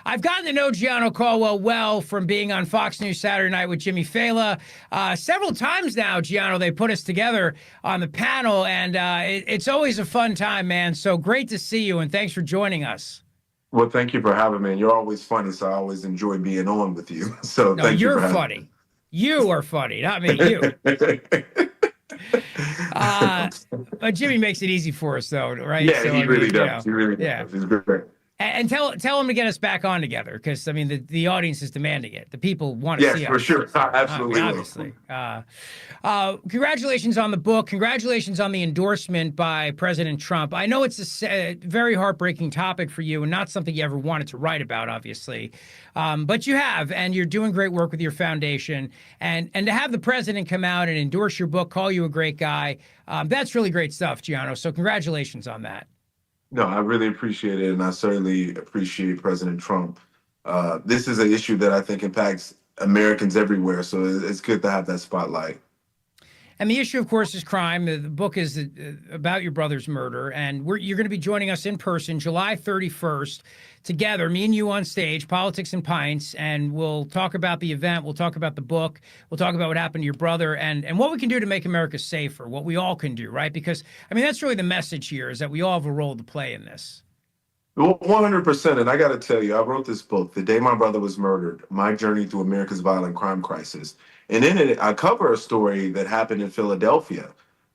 I've gotten to know Gianno Caldwell well from being on Fox News Saturday Night with Jimmy Fallon. Several times now, Gianno, they put us together on the panel, and it's always a fun time, man. So great to see you, and thanks for joining us. Well, thank you for having me. You're always funny, so I always enjoy being on with you. So No, thank you you're for having funny. You are funny, not me, you. me. But Jimmy makes it easy for us, though, right? Yeah, So, he I really mean, does. He really yeah. does. He's great. And tell him to get us back on together, because I mean the audience is demanding it. The people want to Yes, see for us. sure. I I mean, absolutely will. obviously. Congratulations on the book. Congratulations on the endorsement by President Trump. I know it's a very heartbreaking topic for you and not something you ever wanted to write about, obviously. But you have, and you're doing great work with your foundation. And to have the president come out and endorse your book, call you a great guy, that's really great stuff, Gianno. So congratulations on that. No, I really appreciate it, and I certainly appreciate President Trump. This is an issue that I think impacts Americans everywhere, so it's good to have that spotlight. And the issue, of course, is crime. The book is about your brother's murder. And you're going to be joining us in person July 31st together, me and you on stage, Politics and Pints. And we'll talk about the event. We'll talk about the book. We'll talk about what happened to your brother and what we can do to make America safer, what we all can do, right? Because, I mean, that's really the message here, is that we all have a role to play in this. Well, 100%. And I got to tell you, I wrote this book, The Day My Brother Was Murdered, My Journey Through America's Violent Crime Crisis. And in it, I cover a story that happened in Philadelphia.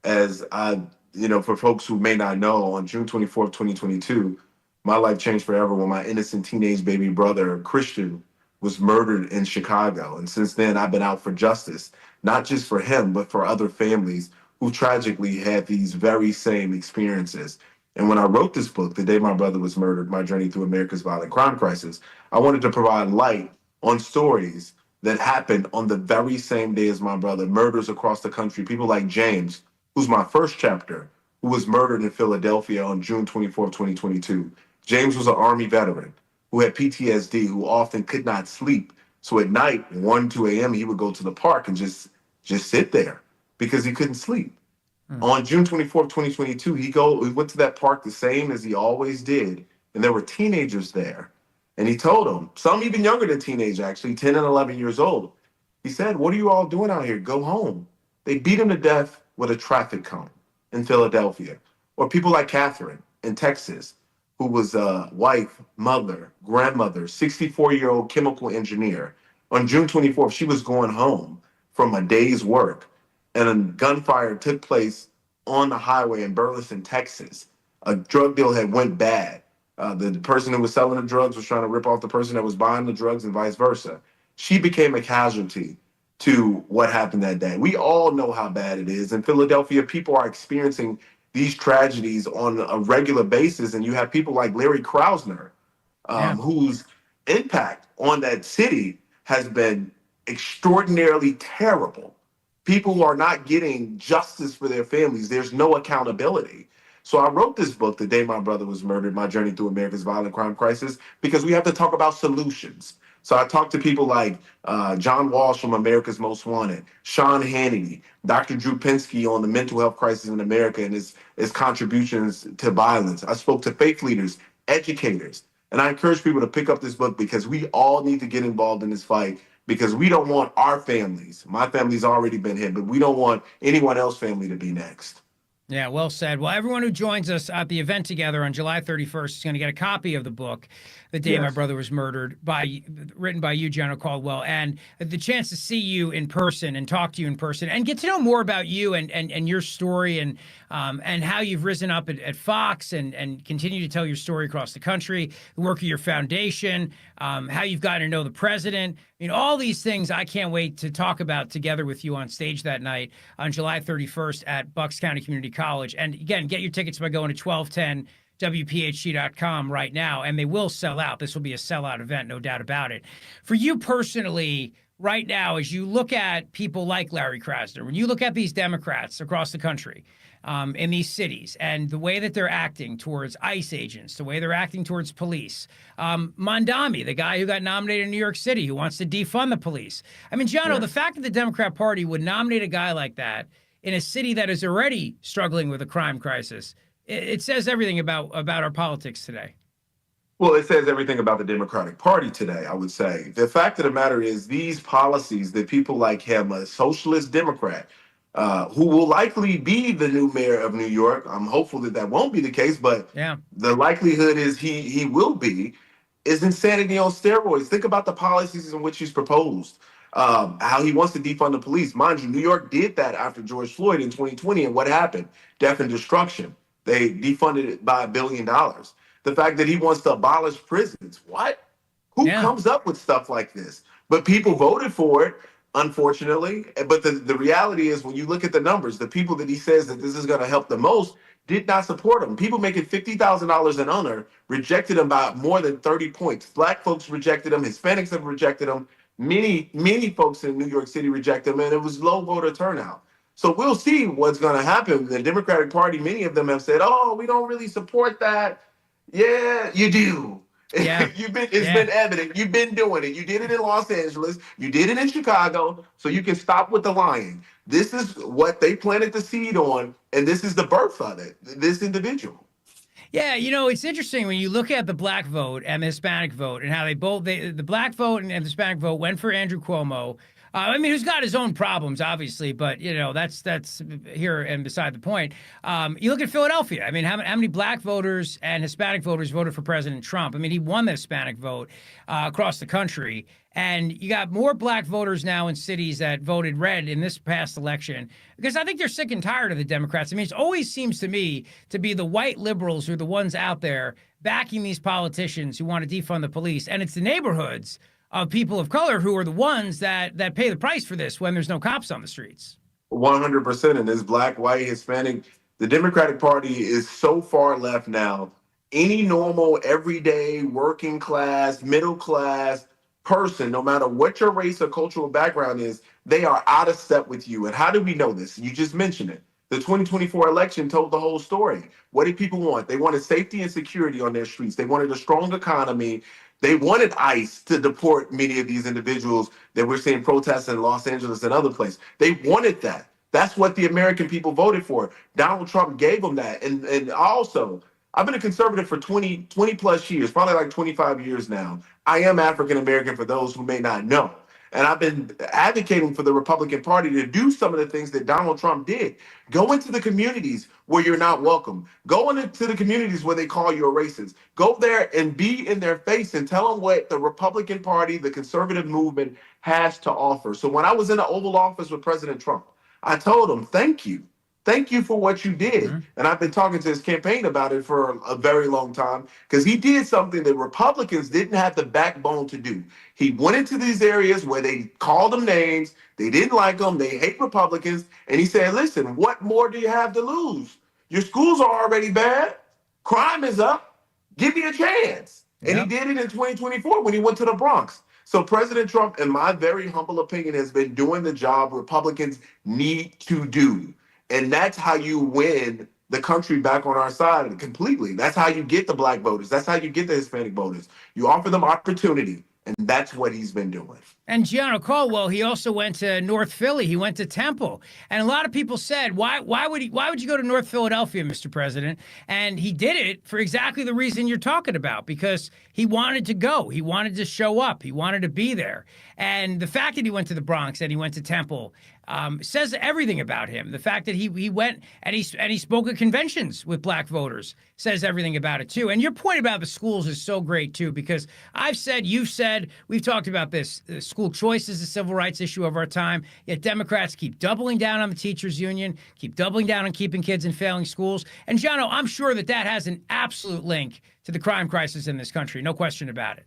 For folks who may not know, on June 24th, 2022, my life changed forever when my innocent teenage baby brother, Christian, was murdered in Chicago. And since then, I've been out for justice, not just for him, but for other families who tragically had these very same experiences. And when I wrote this book, The Day My Brother Was Murdered, My Journey Through America's Violent Crime Crisis, I wanted to provide light on stories that happened on the very same day as my brother, murders across the country. People like James, who's my first chapter, who was murdered in Philadelphia on June 24th, 2022. James was an Army veteran who had PTSD, who often could not sleep. So at night, 1, 2 a.m., he would go to the park and just sit there because he couldn't sleep. On June 24th, 2022, he went to that park the same as he always did, and there were teenagers there. And he told them, some even younger than teenage, actually, 10 and 11 years old. He said, "What are you all doing out here? Go home." They beat him to death with a traffic cone in Philadelphia. Or people like Catherine in Texas, who was a wife, mother, grandmother, 64-year-old chemical engineer. On June 24th, she was going home from a day's work, and a gunfire took place on the highway in Burleson, Texas. A drug deal had went bad. The person who was selling the drugs was trying to rip off the person that was buying the drugs and vice versa. She became a casualty to what happened that day. We all know how bad it is. In Philadelphia, people are experiencing these tragedies on a regular basis. And you have people like Larry Krausner, whose impact on that city has been extraordinarily terrible. People who are not getting justice for their families. There's no accountability. So I wrote this book, The Day My Brother Was Murdered, My Journey Through America's Violent Crime Crisis, because we have to talk about solutions. So I talked to people like John Walsh from America's Most Wanted, Sean Hannity, Dr. Drew Pinsky on the mental health crisis in America and his contributions to violence. I spoke to faith leaders, educators, and I encourage people to pick up this book because we all need to get involved in this fight, because we don't want our families, my family's already been hit, but we don't want anyone else's family to be next. Yeah, well said. Well, everyone who joins us at the event together on July 31st is going to get a copy of the book, The Day My Brother Was Murdered, written by you, Gianno Caldwell, and the chance to see you in person and talk to you in person and get to know more about you and your story and how you've risen up at Fox and continue to tell your story across the country, the work of your foundation, how you've gotten to know the president. I mean, all these things I can't wait to talk about together with you on stage that night on July 31st at Bucks County Community College. And again, get your tickets by going to 1210WPHT.com right now, and they will sell out. This will be a sellout event, no doubt about it. For you personally, right now, as you look at people like Larry Krasner, when you look at these Democrats across the country, in these cities and the way that they're acting towards ICE agents, the way they're acting towards police. Mondami, the guy who got nominated in New York City, who wants to defund the police. I mean, Gianno, the fact that the Democrat Party would nominate a guy like that in a city that is already struggling with a crime crisis, it says everything about our politics today. Well, it says everything about the Democratic Party today, I would say. The fact of the matter is, these policies that people like him, a socialist Democrat, who will likely be the new mayor of New York, I'm hopeful that that won't be the case, but Yeah. the likelihood is he will be, is insanity on steroids. Think about the policies in which he's proposed. How he wants to defund the police. Mind you, New York did that after George Floyd in 2020, and what happened? Death and destruction. They defunded it by $1 billion. The fact that he wants to abolish prisons. What? Who Yeah. comes up with stuff like this? But people voted for it, unfortunately. But the reality is, when you look at the numbers, the people that he says that this is going to help the most did not support him. People making $50,000 and under rejected him by more than 30 points. Black folks rejected him. Hispanics have rejected him. Many folks in New York City rejected him, and it was low voter turnout. So we'll see what's going to happen. The Democratic Party, many of them have said, "Oh, we don't really support that." Yeah, you do. Yeah. It's been evident. You've been doing it. You did it in Los Angeles. You did it in Chicago. So you can stop with the lying. This is what they planted the seed on, and this is the birth of it. This individual. Yeah, it's interesting when you look at the black vote and the Hispanic vote and how the black vote and the Hispanic vote went for Andrew Cuomo. I mean, who's got his own problems, obviously, but that's here and beside the point. You look at Philadelphia. I mean, how many black voters and Hispanic voters voted for President Trump? I mean, he won the Hispanic vote across the country, and you got more black voters now in cities that voted red in this past election because I think they're sick and tired of the Democrats. I mean, it always seems to me to be the white liberals who are the ones out there backing these politicians who want to defund the police, and it's the neighborhoods of people of color who are the ones that pay the price for this when there's no cops on the streets. 100%. And this black, white, Hispanic, the Democratic Party is so far left now. Any normal, everyday, working class, middle class person, no matter what your race or cultural background is, they are out of step with you. And how do we know this? You just mentioned it. The 2024 election told the whole story. What did people want? They wanted safety and security on their streets. They wanted a strong economy. They wanted ICE to deport many of these individuals that we're seeing protests in Los Angeles and other places. They wanted that. That's what the American people voted for. Donald Trump gave them that. And also, I've been a conservative for 20 plus years, probably like 25 years now. I am African American, for those who may not know. And I've been advocating for the Republican Party to do some of the things that Donald Trump did. Go into the communities where you're not welcome. Go into the communities where they call you a racist. Go there and be in their face and tell them what the Republican Party, the conservative movement has to offer. So when I was in the Oval Office with President Trump, I told him, thank you. Thank you for what you did. Mm-hmm. And I've been talking to his campaign about it for a very long time because he did something that Republicans didn't have the backbone to do. He went into these areas where they called them names. They didn't like them. They hate Republicans. And he said, listen, what more do you have to lose? Your schools are already bad. Crime is up. Give me a chance. And he did it in 2024 when he went to the Bronx. So President Trump, in my very humble opinion, has been doing the job Republicans need to do. And that's how you win the country back on our side completely. That's how you get the black voters. That's how you get the Hispanic voters. You offer them opportunity, and that's what he's been doing. And Gianno Caldwell, he also went to North Philly. He went to Temple. And a lot of people said, why would you go to North Philadelphia, Mr. President? And he did it for exactly the reason you're talking about, because he wanted to go. He wanted to show up. He wanted to be there. And the fact that he went to the Bronx and he went to Temple says everything about him. The fact that he went and he spoke at conventions with black voters says everything about it too. And your point about the schools is so great too, because I've said, you've said, we've talked about this. School choice is a civil rights issue of our time. Yet Democrats keep doubling down on the teachers union, keep doubling down on keeping kids in failing schools. And Gianno, I'm sure that has an absolute link to the crime crisis in this country. No question about it.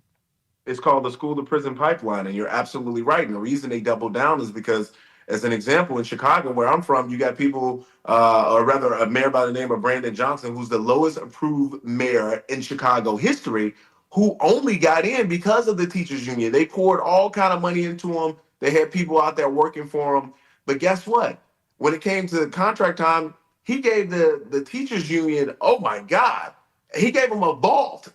It's called the school to prison pipeline. And you're absolutely right. And the reason they double down is because, as an example, in Chicago, where I'm from, you got people, or rather a mayor by the name of Brandon Johnson, who's the lowest approved mayor in Chicago history, who only got in because of the teachers union. They poured all kind of money into him. They had people out there working for him. But guess what? When it came to contract time, he gave the teachers union, oh my God, he gave them a vault.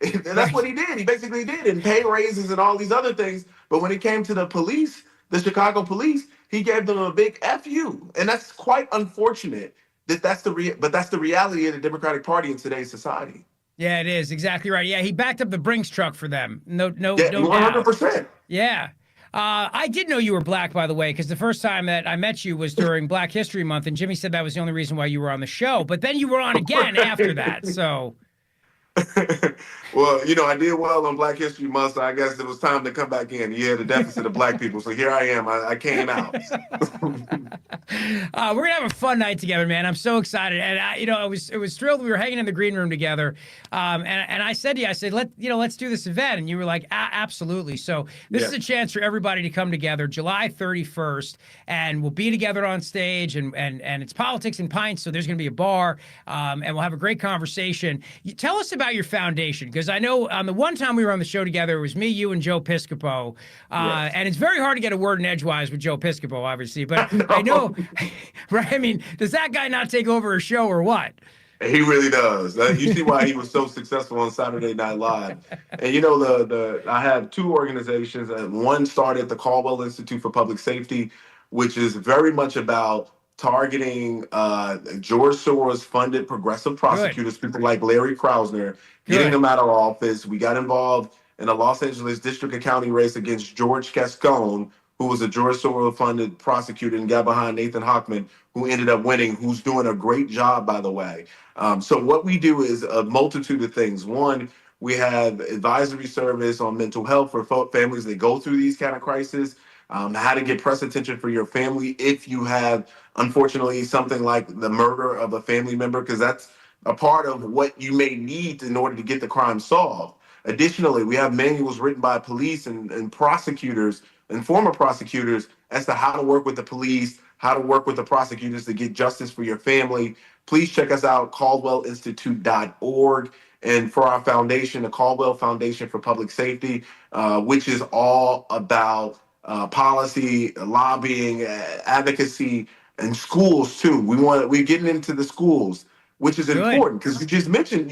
And that's what he did. He basically did, and pay raises and all these other things. But when it came to the police, the Chicago police, he gave them a big F you. And that's quite unfortunate but that's the reality of the Democratic Party in today's society. Yeah, it is exactly right. Yeah, he backed up the Brinks truck for them. Yeah, No doubt. 100%. Yeah. I did know you were black, by the way, because the first time that I met you was during Black History Month, and Jimmy said that was the only reason why you were on the show. But then you were on again after that. So, Well, I did well on Black History Month, so I guess it was time to come back in. You had a deficit of black people, so here I am. I came out. we're gonna have a fun night together, man. I'm so excited, and it was thrilled we were hanging in the green room together. And I said to you, I said, let's do this event, and you were like, absolutely. So this is a chance for everybody to come together, July 31st, and we'll be together on stage, and it's Politics and Pints, so there's gonna be a bar, and we'll have a great conversation. Tell us about your foundation, because I know the one time we were on the show together, it was me, you, and Joe Piscopo, and it's very hard to get a word in edgewise with Joe Piscopo, obviously, but I know, right? I mean, does that guy not take over a show or what? He really does. You see why he was so successful on Saturday Night Live. And I have two organizations. One started the Caldwell Institute for Public Safety, which is very much about targeting George Soros funded progressive prosecutors, people like Larry Krasner, getting them out of office. We got involved in a Los Angeles district attorney race against George Gascon, who was a George Soros funded prosecutor, and got behind Nathan Hochman, who ended up winning, who's doing a great job, by the way. So what we do is a multitude of things. One, we have advisory service on mental health for families that go through these kind of crises, how to get press attention for your family if you have, unfortunately, something like the murder of a family member, because that's a part of what you may need in order to get the crime solved. Additionally, we have manuals written by police and prosecutors and former prosecutors as to how to work with the police, how to work with the prosecutors to get justice for your family. Please check us out, caldwellinstitute.org. And for our foundation, the Caldwell Foundation for Public Safety, which is all about policy, lobbying, advocacy, and schools too. We're getting into the schools, which is important, because you just mentioned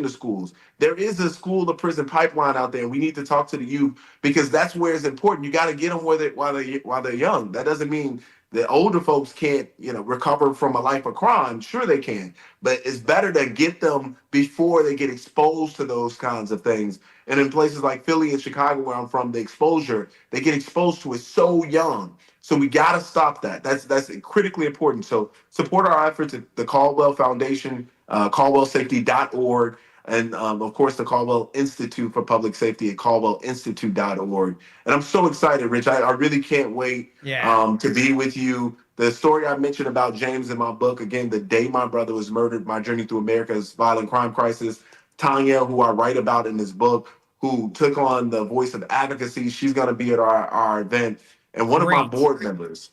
the schools. There is a school to prison pipeline out there, and we need to talk to the youth, because that's where it's important. You got to get them while they're young. That doesn't mean that older folks can't, recover from a life of crime. Sure they can, but it's better to get them before they get exposed to those kinds of things. And in places like Philly and Chicago, where I'm from, they get exposed to it so young. So we got to stop that. That's critically important. So support our efforts at the Caldwell Foundation, caldwellsafety.org, and of course the Caldwell Institute for Public Safety at caldwellinstitute.org. And I'm so excited, Rich. I really can't wait to be with you. The story I mentioned about James in my book, again, the day my brother was murdered, my journey through America's violent crime crisis. Tanya, who I write about in this book, who took on the voice of advocacy, she's going to be at our event. And one of my board members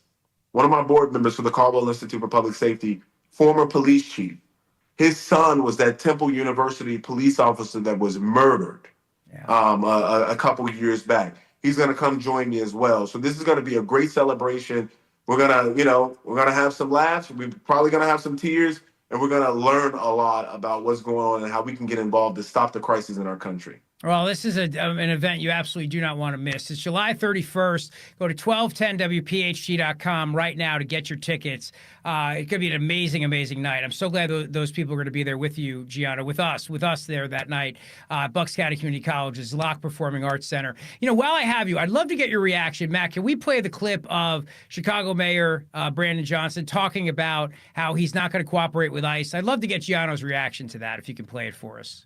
for the Caldwell Institute for Public Safety, former police chief, his son was that Temple University police officer that was murdered a couple of years back. He's going to come join me as well. So this is going to be a great celebration. We're going to have some laughs. We're probably going to have some tears, and we're going to learn a lot about what's going on and how we can get involved to stop the crisis in our country. Well, this is an event you absolutely do not want to miss. It's July 31st. Go to 1210wphg.com right now to get your tickets. It could be an amazing, amazing night. I'm so glad those people are going to be there with you, Gianno, with us there that night. Bucks County Community College's Zlock Performing Arts Center. While I have you, I'd love to get your reaction. Matt, can we play the clip of Chicago Mayor Brandon Johnson talking about how he's not going to cooperate with ICE? I'd love to get Gianno's reaction to that, if you can play it for us.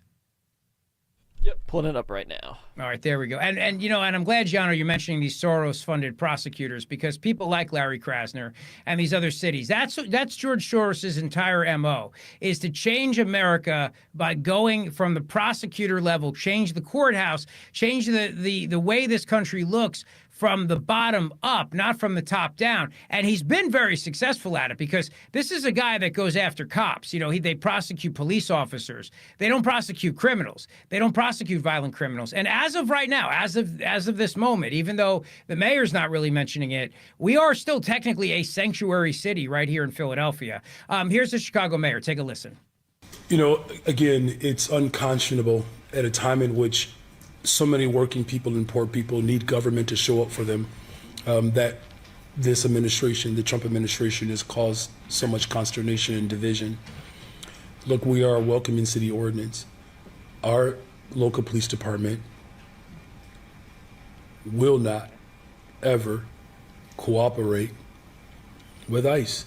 Yep, pulling it up right now. All right, there we go. And I'm glad, Gianno, you're mentioning these Soros-funded prosecutors, because people like Larry Krasner and these other cities, that's George Soros' entire MO, is to change America by going from the prosecutor level, change the courthouse, change the way this country looks from the bottom up, not from the top down. And he's been very successful at it, because this is a guy that goes after cops. They prosecute police officers. They don't prosecute criminals. They don't prosecute violent criminals. And as of right now, as of this moment, even though the mayor's not really mentioning it, we are still technically a sanctuary city right here in Philadelphia. Here's the Chicago mayor. Take a listen. Again, it's unconscionable at a time in which so many working people and poor people need government to show up for them, that this administration, the Trump administration, has caused so much consternation and division. Look, we are a welcoming city ordinance. our local police department will not ever cooperate with ICE.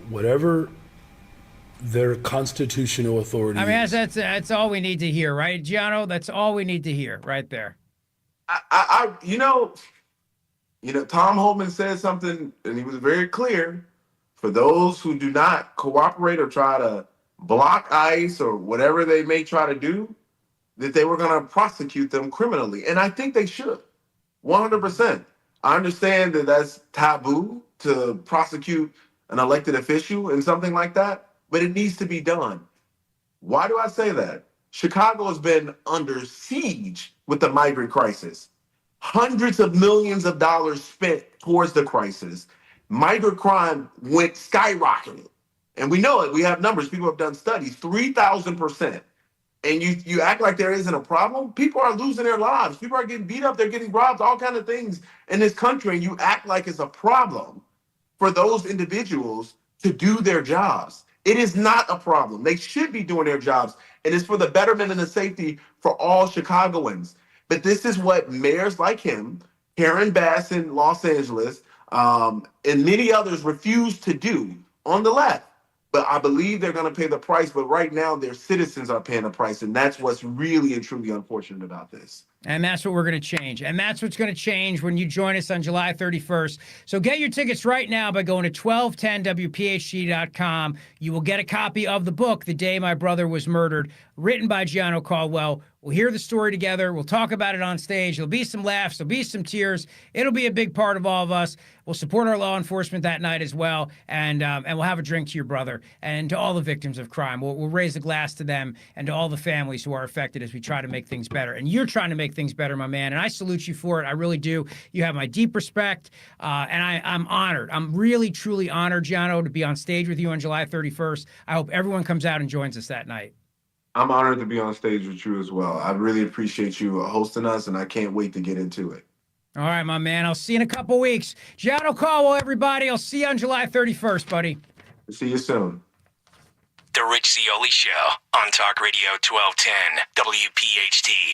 Whatever their constitutional authority I mean, is. that's all we need to hear, right, Gianno? That's all we need to hear right there. You know, Tom Homan said something, and he was very clear. For those who do not cooperate or try to block ICE or whatever they may try to do, that they were going to prosecute them criminally. And I think they should, 100%. I understand that that's taboo to prosecute an elected official and something like that, but it needs to be done. Why do I say that? Chicago has been under siege with the migrant crisis. Hundreds of millions of dollars spent towards the crisis. Migrant crime went skyrocketing. And we know it. We have numbers. People have done studies, 3,000%. And you act like there isn't a problem. People are losing their lives. People are getting beat up. They're getting robbed, all kinds of things in this country. And you act like it's a problem for those individuals to do their jobs. It is not a problem. They should be doing their jobs. And it's for the betterment and the safety for all Chicagoans. But this is what mayors like him, Karen Bass in Los Angeles, and many others refuse to do on the left. But I believe they're going to pay the price. But right now, their citizens are paying the price. And that's what's really and truly unfortunate about this. And that's what we're going to change. And that's what's going to change when you join us on July 31st. So get your tickets right now by going to 1210wphd.com. You will get a copy of the book, The Day My Brother Was Murdered, written by Gianno Caldwell. We'll hear the story together. We'll talk about it on stage. There'll be some laughs. There'll be some tears. It'll be a big part of all of us. We'll support our law enforcement that night as well. And we'll have a drink to your brother and to all the victims of crime. We'll raise a glass to them and to all the families who are affected as we try to make things better. And you're trying to make things better, my man. And I salute you for it. I really do. You have my deep respect. And I'm honored. I'm really, truly honored, Gianno, to be on stage with you on July 31st. I hope everyone comes out and joins us that night. I'm honored to be on stage with you as well. I really appreciate you hosting us, and I can't wait to get into it. All right, my man. I'll see you in a couple weeks. Gianno Caldwell, everybody. I'll see you on July 31st, buddy. See you soon. The Rich Zeoli Show on Talk Radio 1210 WPHT.